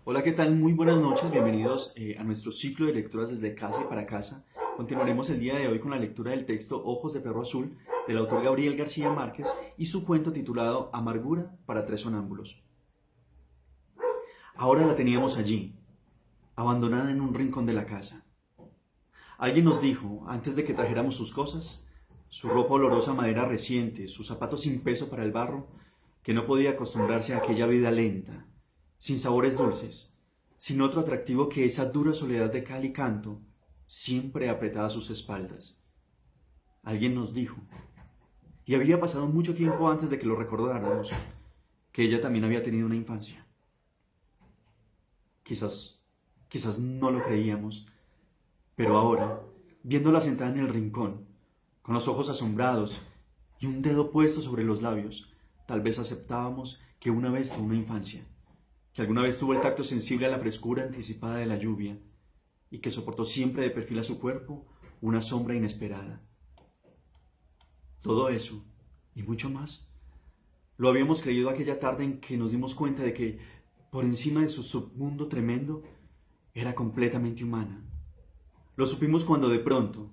Hola, ¿qué tal? Muy buenas noches, bienvenidos a nuestro ciclo de lecturas desde casa y para casa. Continuaremos el día de hoy con la lectura del texto Ojos de Perro Azul del autor Gabriel García Márquez y su cuento titulado Amargura para tres sonámbulos. Ahora la teníamos allí, abandonada en un rincón de la casa. Alguien nos dijo, antes de que trajéramos sus cosas, su ropa olorosa a madera reciente, sus zapatos sin peso para el barro, que no podía acostumbrarse a aquella vida lenta, sin sabores dulces, sin otro atractivo que esa dura soledad de cal y canto, siempre apretada a sus espaldas. Alguien nos dijo, y había pasado mucho tiempo antes de que lo recordáramos, que ella también había tenido una infancia. Quizás no lo creíamos, pero ahora, viéndola sentada en el rincón, con los ojos asombrados y un dedo puesto sobre los labios, tal vez aceptábamos que una vez tuvo una infancia, que alguna vez tuvo el tacto sensible a la frescura anticipada de la lluvia y que soportó siempre de perfil a su cuerpo una sombra inesperada. Todo eso, y mucho más, lo habíamos creído aquella tarde en que nos dimos cuenta de que, por encima de su submundo tremendo, era completamente humana. Lo supimos cuando de pronto,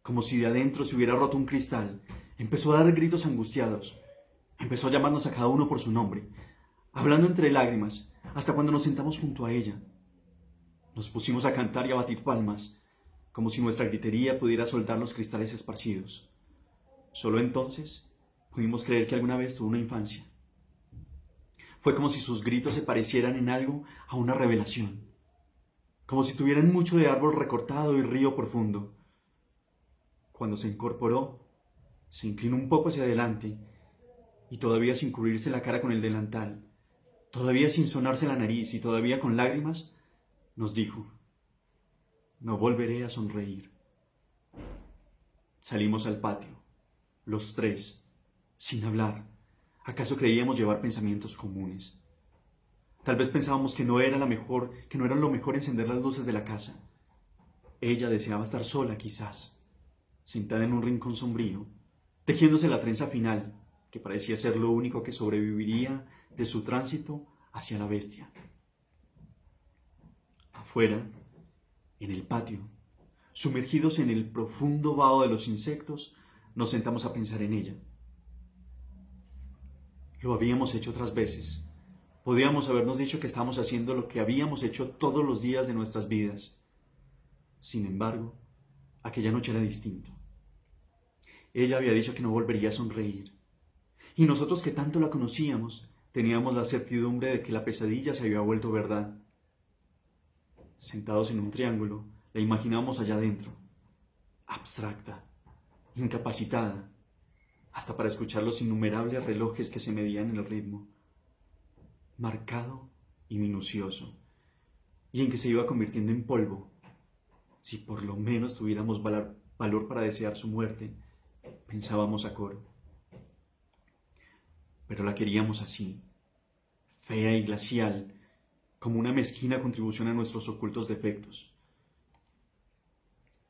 como si de adentro se hubiera roto un cristal, empezó a dar gritos angustiados. Empezó a llamarnos a cada uno por su nombre, hablando entre lágrimas, hasta cuando nos sentamos junto a ella. Nos pusimos a cantar y a batir palmas, como si nuestra gritería pudiera soltar los cristales esparcidos. Solo entonces pudimos creer que alguna vez tuvo una infancia. Fue como si sus gritos se parecieran en algo a una revelación, como si tuvieran mucho de árbol recortado y río profundo. Cuando se incorporó, se inclinó un poco hacia adelante y todavía sin cubrirse la cara con el delantal, todavía sin sonarse la nariz y todavía con lágrimas, nos dijo, no volveré a sonreír. Salimos al patio, los tres, sin hablar. ¿Acaso creíamos llevar pensamientos comunes? Tal vez pensábamos que no era lo mejor encender las luces de la casa. Ella deseaba estar sola, quizás, sentada en un rincón sombrío, tejiéndose la trenza final, que parecía ser lo único que sobreviviría de su tránsito hacia la bestia. Afuera, en el patio, sumergidos en el profundo vaho de los insectos, nos sentamos a pensar en ella. Lo habíamos hecho otras veces. Podíamos habernos dicho que estábamos haciendo lo que habíamos hecho todos los días de nuestras vidas. Sin embargo, aquella noche era distinto. Ella había dicho que no volvería a sonreír. Y nosotros que tanto la conocíamos, teníamos la certidumbre de que la pesadilla se había vuelto verdad. Sentados en un triángulo, la imaginábamos allá adentro, abstracta, incapacitada, hasta para escuchar los innumerables relojes que se medían en el ritmo, marcado y minucioso, y en que se iba convirtiendo en polvo. Si por lo menos tuviéramos valor para desear su muerte, pensábamos a coro. Pero la queríamos así, fea y glacial, como una mezquina contribución a nuestros ocultos defectos.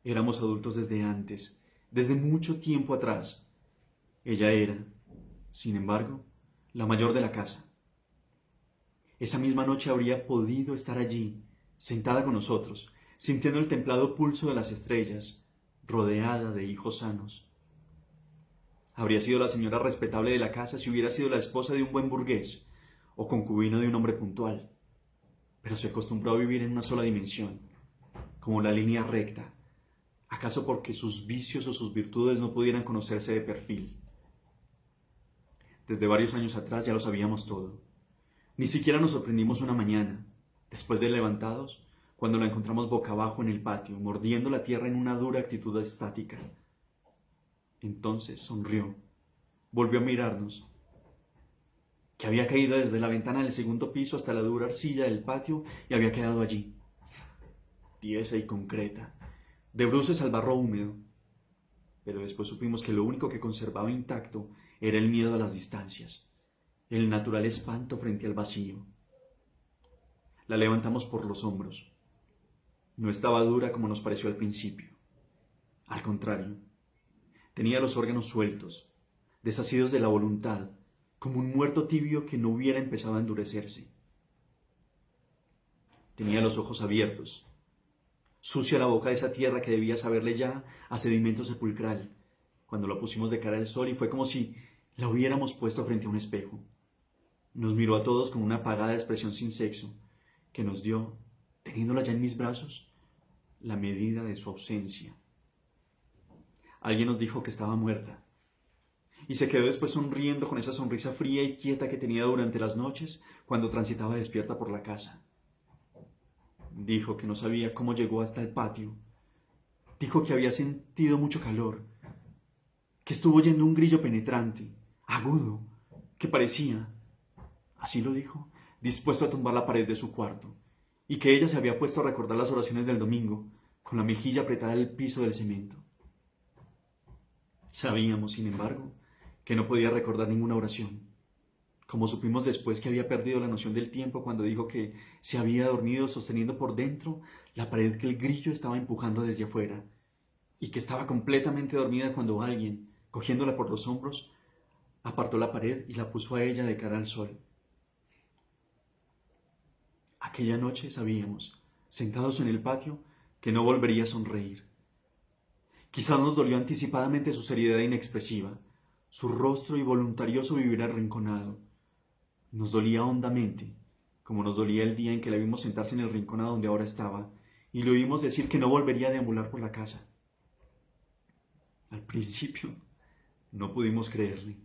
Éramos adultos desde antes, desde mucho tiempo atrás. Ella era, sin embargo, la mayor de la casa. Esa misma noche habría podido estar allí, sentada con nosotros, sintiendo el templado pulso de las estrellas, rodeada de hijos sanos. Habría sido la señora respetable de la casa si hubiera sido la esposa de un buen burgués o concubina de un hombre puntual, pero se acostumbró a vivir en una sola dimensión, como la línea recta, acaso porque sus vicios o sus virtudes no pudieran conocerse de perfil. Desde varios años atrás ya lo sabíamos todo. Ni siquiera nos sorprendimos una mañana, después de levantados, cuando la encontramos boca abajo en el patio, mordiendo la tierra en una dura actitud estática. Entonces sonrió, volvió a mirarnos, que había caído desde la ventana del segundo piso hasta la dura arcilla del patio y había quedado allí, tiesa y concreta, de bruces al barro húmedo. Pero después supimos que lo único que conservaba intacto era el miedo a las distancias, el natural espanto frente al vacío. La levantamos por los hombros. No estaba dura como nos pareció al principio. Al contrario, tenía los órganos sueltos, desasidos de la voluntad, como un muerto tibio que no hubiera empezado a endurecerse. Tenía los ojos abiertos. Sucia la boca de esa tierra que debía saberle ya a sedimento sepulcral, cuando la pusimos de cara al sol y fue como si la hubiéramos puesto frente a un espejo. Nos miró a todos con una apagada expresión sin sexo, que nos dio, teniéndola ya en mis brazos, la medida de su ausencia. Alguien nos dijo que estaba muerta, y se quedó después sonriendo con esa sonrisa fría y quieta que tenía durante las noches cuando transitaba despierta por la casa. Dijo que no sabía cómo llegó hasta el patio. Dijo que había sentido mucho calor, que estuvo oyendo un grillo penetrante, agudo, que parecía, así lo dijo, dispuesto a tumbar la pared de su cuarto, y que ella se había puesto a recordar las oraciones del domingo, con la mejilla apretada al piso del cemento. Sabíamos, sin embargo, que no podía recordar ninguna oración, como supimos después que había perdido la noción del tiempo cuando dijo que se había dormido sosteniendo por dentro la pared que el grillo estaba empujando desde afuera, y que estaba completamente dormida cuando alguien, cogiéndola por los hombros, apartó la pared y la puso a ella de cara al sol. Aquella noche sabíamos, sentados en el patio, que no volvería a sonreír. Quizás nos dolió anticipadamente su seriedad inexpresiva, su rostro y voluntarioso vivir arrinconado. Nos dolía hondamente, como nos dolía el día en que la vimos sentarse en el rincón a donde ahora estaba, y le oímos decir que no volvería a deambular por la casa. Al principio, no pudimos creerle.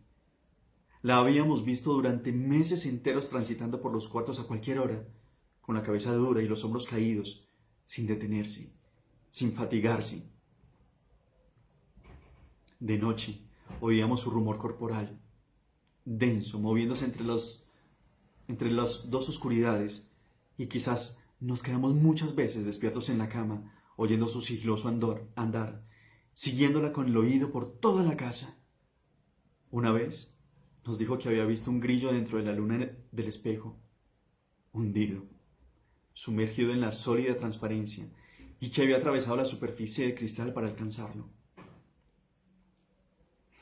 La habíamos visto durante meses enteros transitando por los cuartos a cualquier hora, con la cabeza dura y los hombros caídos, sin detenerse, sin fatigarse. De noche, oíamos su rumor corporal, denso, moviéndose entre las dos oscuridades, y quizás nos quedamos muchas veces despiertos en la cama, oyendo su sigiloso andar, siguiéndola con el oído por toda la casa. Una vez nos dijo que había visto un grillo dentro de la luna del espejo, hundido, sumergido en la sólida transparencia, y que había atravesado la superficie de cristal para alcanzarlo.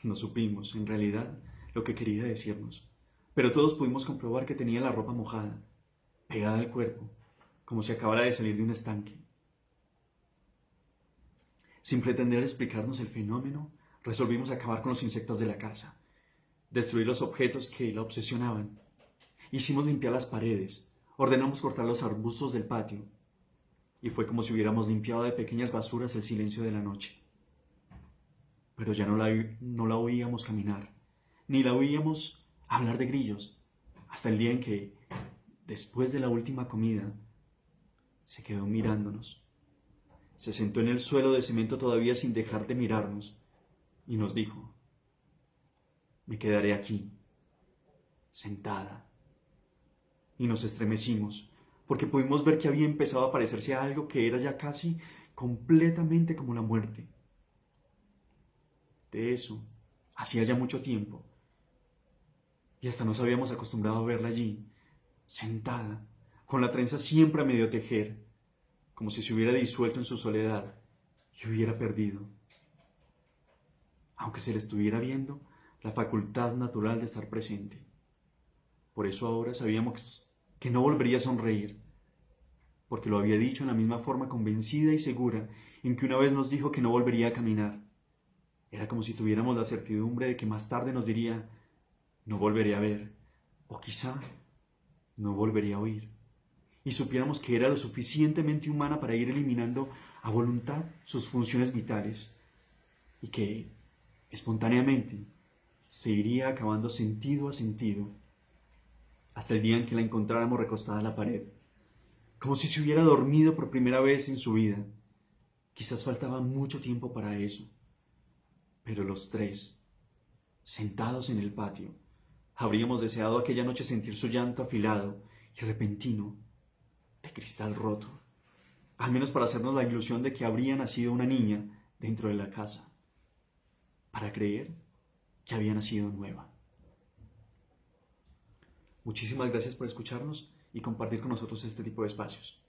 No supimos, en realidad, lo que quería decirnos, pero todos pudimos comprobar que tenía la ropa mojada, pegada al cuerpo, como si acabara de salir de un estanque. Sin pretender explicarnos el fenómeno, resolvimos acabar con los insectos de la casa, destruir los objetos que la obsesionaban. Hicimos limpiar las paredes, ordenamos cortar los arbustos del patio, y fue como si hubiéramos limpiado de pequeñas basuras el silencio de la noche. Pero ya no la oíamos caminar, ni la oíamos hablar de grillos, hasta el día en que, después de la última comida, se quedó mirándonos. Se sentó en el suelo de cemento todavía sin dejar de mirarnos, y nos dijo: me quedaré aquí, sentada. Y nos estremecimos, porque pudimos ver que había empezado a parecerse a algo que era ya casi completamente como la muerte. De eso, hacía ya mucho tiempo, y hasta nos habíamos acostumbrado a verla allí, sentada, con la trenza siempre a medio tejer, como si se hubiera disuelto en su soledad y hubiera perdido, aunque se le estuviera viendo, la facultad natural de estar presente. Por eso ahora sabíamos que no volvería a sonreír, porque lo había dicho en la misma forma convencida y segura en que una vez nos dijo que no volvería a caminar. Era como si tuviéramos la certidumbre de que más tarde nos diría: no volveré a ver, o quizá no volvería a oír, y supiéramos que era lo suficientemente humana para ir eliminando a voluntad sus funciones vitales, y que, espontáneamente, se iría acabando sentido a sentido, hasta el día en que la encontráramos recostada a la pared, como si se hubiera dormido por primera vez en su vida. Quizás faltaba mucho tiempo para eso, pero los tres, sentados en el patio, habríamos deseado aquella noche sentir su llanto afilado y repentino, de cristal roto, al menos para hacernos la ilusión de que habría nacido una niña dentro de la casa, para creer que había nacido nueva. Muchísimas gracias por escucharnos y compartir con nosotros este tipo de espacios.